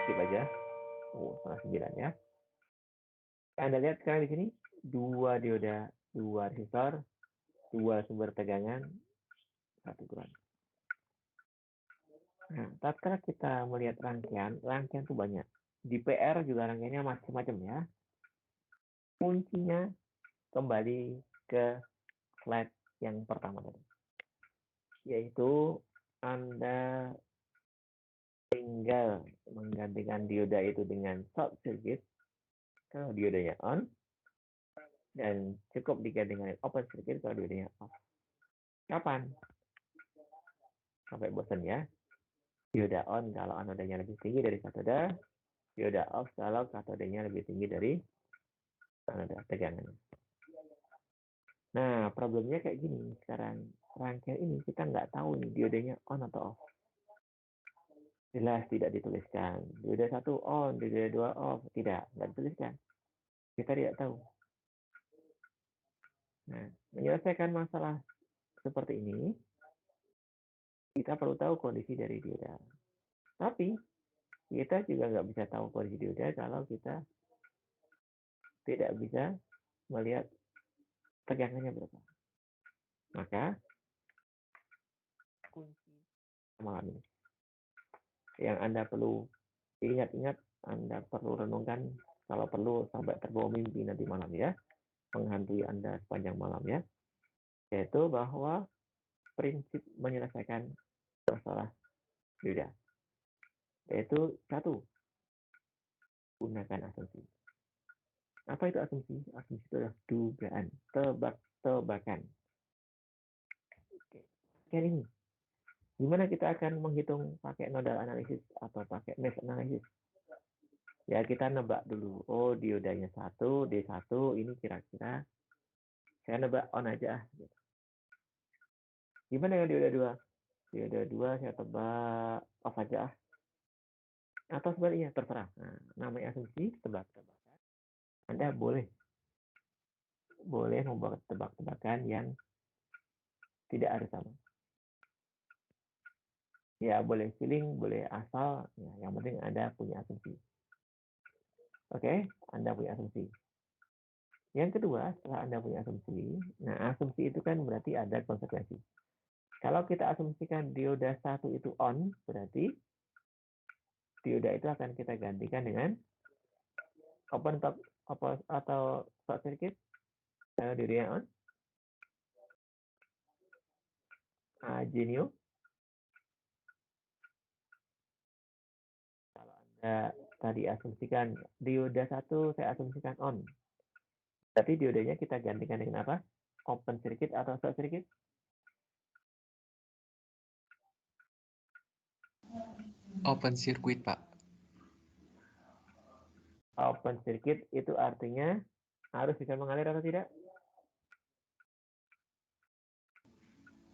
skip aja. 8:30 ya. Anda lihat sekarang di sini 2 dioda, 2 resistor, 2 sumber tegangan, 1 ground. Nah, tatkala kita melihat rangkaian itu banyak. Di PR juga rangkaiannya macam-macam ya. Kuncinya kembali ke slide yang pertama tadi, yaitu Anda tinggal menggantikan dioda itu dengan short circuit kalau diodanya on, dan cukup digantikan dengan open circuit kalau diodanya off. Kapan? Sampai bosan ya. Dioda on kalau anodanya lebih tinggi dari katoda, dioda off kalau katodanya lebih tinggi dari anoda tegangannya. Nah, problemnya kayak gini. Sekarang rangkaian ini kita nggak tahu nih diodanya on atau off. Jelas tidak dituliskan. Dioda 1 on, dioda 2 off. Tidak, nggak dituliskan. Kita tidak tahu. Nah, menyelesaikan masalah seperti ini, kita perlu tahu kondisi dari dioda. Tapi, kita juga nggak bisa tahu kondisi dioda kalau kita tidak bisa melihat tegangannya berapa. Maka, kunci malam ini yang Anda perlu ingat-ingat, Anda perlu renungkan, kalau perlu sampai terbawa mimpi nanti malam ya, menghantui Anda sepanjang malam ya, yaitu bahwa prinsip menyelesaikan masalah dioda, yaitu 1, gunakan asumsi. Apa itu asumsi? Asumsi itu adalah dugaan, tebak-tebakan. Oke. Kayak ini. Gimana kita akan menghitung pakai nodal analisis atau pakai mesh analisis? Ya, kita nebak dulu. Oh, diodanya 1, D1, ini kira-kira saya nebak on aja. Gimana dengan dioda 2? Dioda 2 saya tebak off aja. Atau sebaliknya, terserah. Nah, namanya asumsi, tebak-tebakan. Anda boleh membuat tebak-tebakan yang tidak harus sama. Ya, boleh feeling, boleh asal. Ya, yang penting Anda punya asumsi. Oke, Anda punya asumsi. Yang kedua, setelah Anda punya asumsi, nah asumsi itu kan berarti ada konsekuensi. Kalau kita asumsikan dioda 1 itu on, berarti dioda itu akan kita gantikan dengan open top atau short circuit. Kalau dioda on, genio. Kalau Anda tadi asumsikan dioda 1 saya asumsikan on, berarti diodanya kita gantikan dengan apa? Open circuit atau short circuit? Open circuit, Pak. Open circuit itu artinya arus bisa mengalir atau tidak?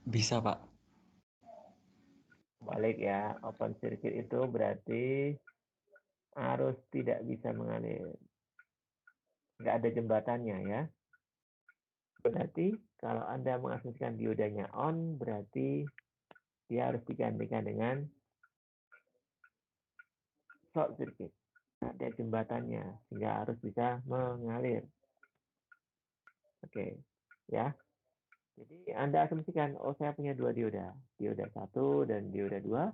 Bisa, Pak. Balik ya, open circuit itu berarti arus tidak bisa mengalir. Nggak ada jembatannya ya. Berarti kalau Anda mengasumsikan diodanya on, berarti dia harus digantikan dengan short circuit. Ada jembatannya sehingga arus bisa mengalir. Oke, ya. Jadi Anda asumsikan, oh saya punya 2 dioda, dioda 1 dan dioda 2.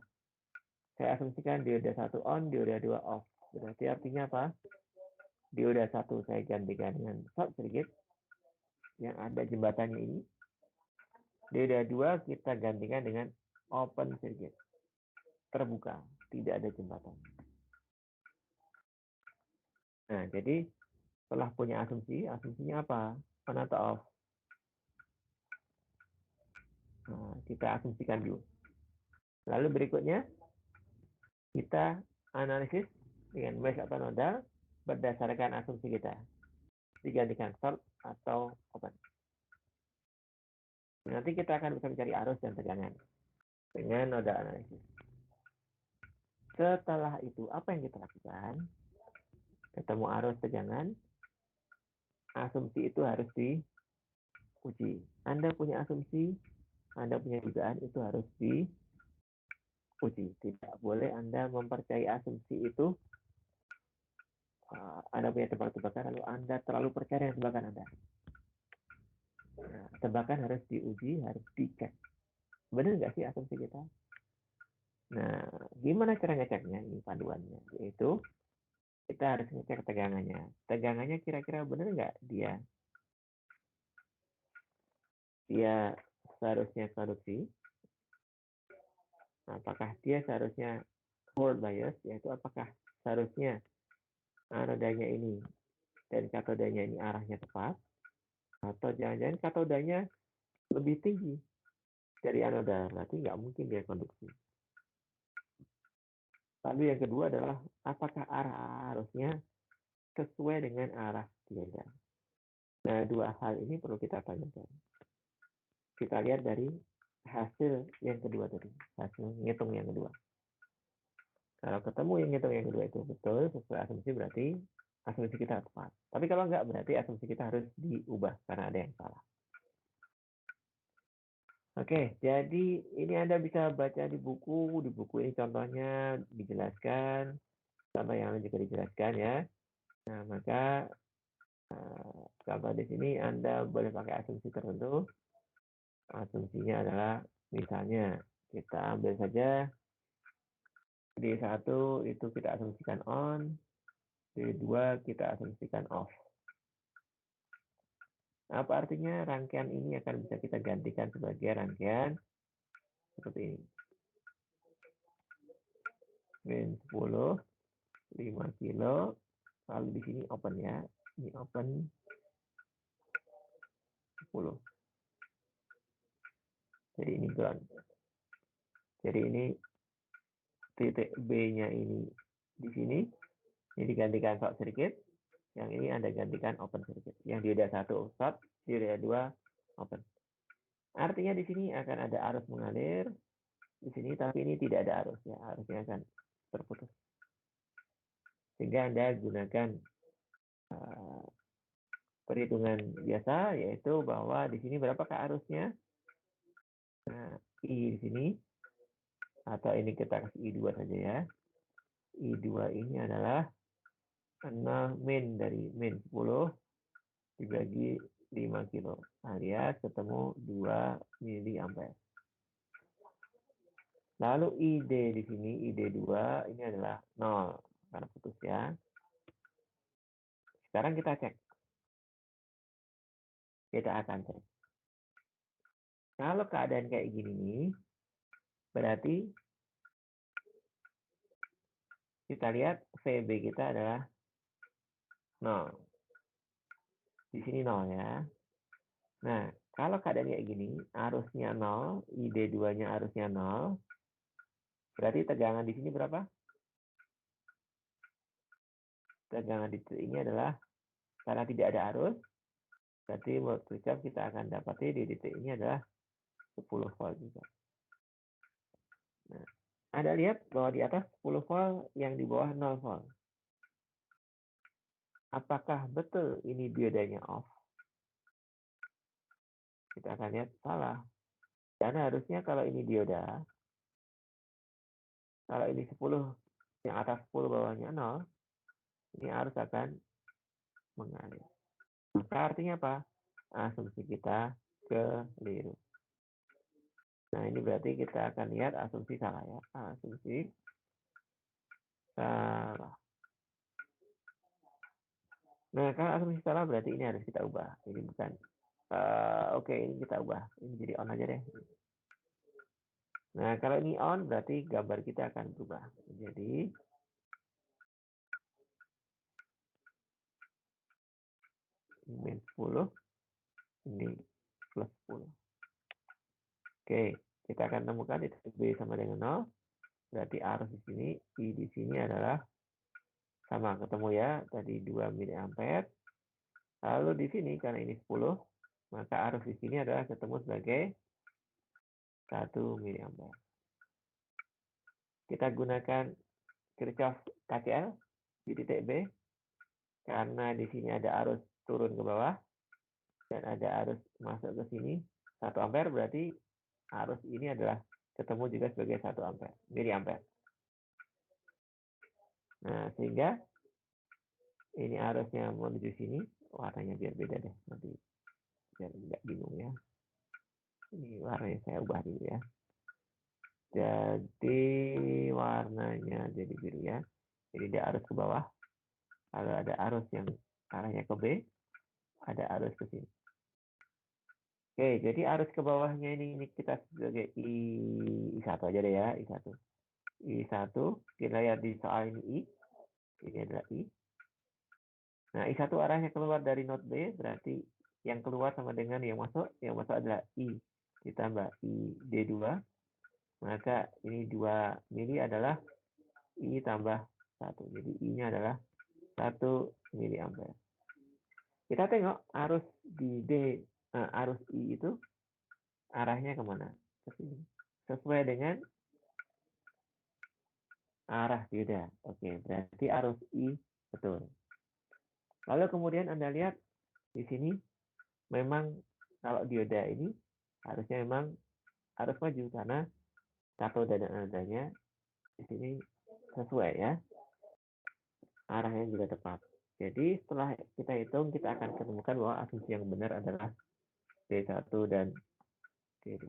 Saya asumsikan dioda 1 on, dioda 2 off. Berarti artinya apa? Dioda 1 saya gantikan dengan short circuit yang ada jembatannya ini. Dioda 2 kita gantikan dengan open circuit, terbuka, tidak ada jembatan. Nah, jadi setelah punya asumsi, asumsinya apa? On atau off? Nah, kita asumsikan dulu. Lalu berikutnya, kita analisis dengan mesh atau nodal berdasarkan asumsi kita. Digantikan short atau open. Nanti kita akan bisa mencari arus dan tegangan dengan nodal analisis. Setelah itu, apa yang kita lakukan? Ketemu arus tegangan, asumsi itu harus diuji. Anda punya asumsi, Anda punya dugaan, itu harus uji. Tidak boleh Anda mempercayai asumsi itu. Anda punya tebak-tebakan, lalu Anda terlalu percaya dengan tebakan Anda. Nah, tebakan harus diuji, harus dicek. Benar nggak sih asumsi kita? Nah, gimana cara ngeceknya? Ini panduannya, yaitu kita harus ngecek tegangannya. Tegangannya kira-kira benar nggak dia seharusnya konduksi? Apakah dia seharusnya forward bias, yaitu apakah seharusnya anodanya ini dan katodanya ini arahnya tepat, atau jangan-jangan katodanya lebih tinggi dari anoda, berarti nggak mungkin dia konduksi. Lalu yang kedua adalah apakah arah arusnya sesuai dengan arah dioda. Nah, dua hal ini perlu kita tanyakan. Kita lihat dari hasil yang kedua tadi, hasil ngitung yang kedua. Kalau ketemu yang ngitung yang kedua itu betul sesuai asumsi, berarti asumsi kita tepat. Tapi kalau nggak, berarti asumsi kita harus diubah karena ada yang salah. Oke, jadi ini Anda bisa baca di buku. Di buku ini contohnya dijelaskan, contoh yang lain juga dijelaskan ya. Nah, maka contoh di sini Anda boleh pakai asumsi tertentu. Asumsinya adalah misalnya kita ambil saja D1 itu kita asumsikan on, D2 kita asumsikan off. Apa artinya? Rangkaian ini akan bisa kita gantikan sebagai rangkaian seperti ini. Min 10, 5 kilo, lalu di sini open ya. Ini open 10. Jadi ini ground. Jadi ini titik B-nya ini di sini. Ini digantikan short circuit. Yang ini Anda gantikan open circuit. Yang dioda 1 short, dioda 2 open. Artinya di sini akan ada arus mengalir di sini, tapi ini tidak ada arus ya. Arusnya akan terputus. Sehingga Anda gunakan perhitungan biasa, yaitu bahwa di sini berapakah arusnya? Nah, I di sini, atau ini kita kasih I2 saja ya. I2 ini adalah 0 min dari min 10 dibagi 5 kilo alias ketemu 2 miliampere. Lalu ID di sini, ID2 ini adalah 0 karena putus ya. Sekarang kita cek. Kita akan cek. Kalau keadaan kayak gini nih, berarti kita lihat VB kita adalah 0. Di sini 0 ya. Nah, kalau keadaan kayak gini, arusnya 0, ID2-nya arusnya 0, berarti tegangan di sini berapa? Tegangan di titik ini adalah, karena tidak ada arus, berarti volt Kirchhoff kita akan dapati di titik ini adalah 10 volt juga. Nah, Anda lihat bahwa di atas 10 volt, yang di bawah 0 volt. Apakah betul ini diodanya off? Kita akan lihat salah. Karena harusnya kalau ini dioda, kalau ini 10, yang atas 10 bawahnya 0, ini arus akan mengalir. Maka artinya apa? Asumsi kita keliru. Nah, ini berarti kita akan lihat asumsi salah ya. Asumsi salah. Nah, kalau asumsi salah berarti ini harus kita ubah. Ini bukan. Oke, ini kita ubah. Ini jadi on aja deh. Nah, kalau ini on berarti gambar kita akan berubah. Jadi min 10, ini plus 10. Oke, kita akan temukan di titik B sama dengan 0. Berarti arus di sini, I di sini adalah sama, ketemu ya, tadi 2 miliampere. Lalu di sini, karena ini 10, maka arus di sini adalah ketemu sebagai 1 miliampere. Kita gunakan Kirchhoff KCL di titik B, karena di sini ada arus turun ke bawah, dan ada arus masuk ke sini, 1 ampere, berarti arus ini adalah ketemu juga sebagai 1 ampere, miliampere. Nah, sehingga ini arusnya menuju sini, warnanya biar beda deh, nanti biar nggak bingung ya. Ini warnanya saya ubah dulu ya. Jadi warnanya jadi biru ya. Jadi dia arus ke bawah. Lalu ada arus yang arahnya ke B, ada arus ke sini. Oke, jadi arus ke bawahnya ini kita sebagai I1 aja deh ya, I1. I1, kita lihat di soal ini I, ini adalah I. Nah, I1 arahnya keluar dari node B, berarti yang keluar sama dengan yang masuk adalah I ditambah I D2, maka ini 2 mili adalah I tambah 1. Jadi I-nya adalah 1 miliampere. Kita tengok arus di arus I itu arahnya kemana? Sesuai dengan arah dioda. Oke, berarti arus I betul. Lalu kemudian Anda lihat di sini memang kalau dioda ini harusnya memang harus maju karena katoda dan anodanya di sini sesuai ya. Arahnya juga tepat. Jadi setelah kita hitung, kita akan ketemukan bahwa asumsi yang benar adalah D1 dan D2.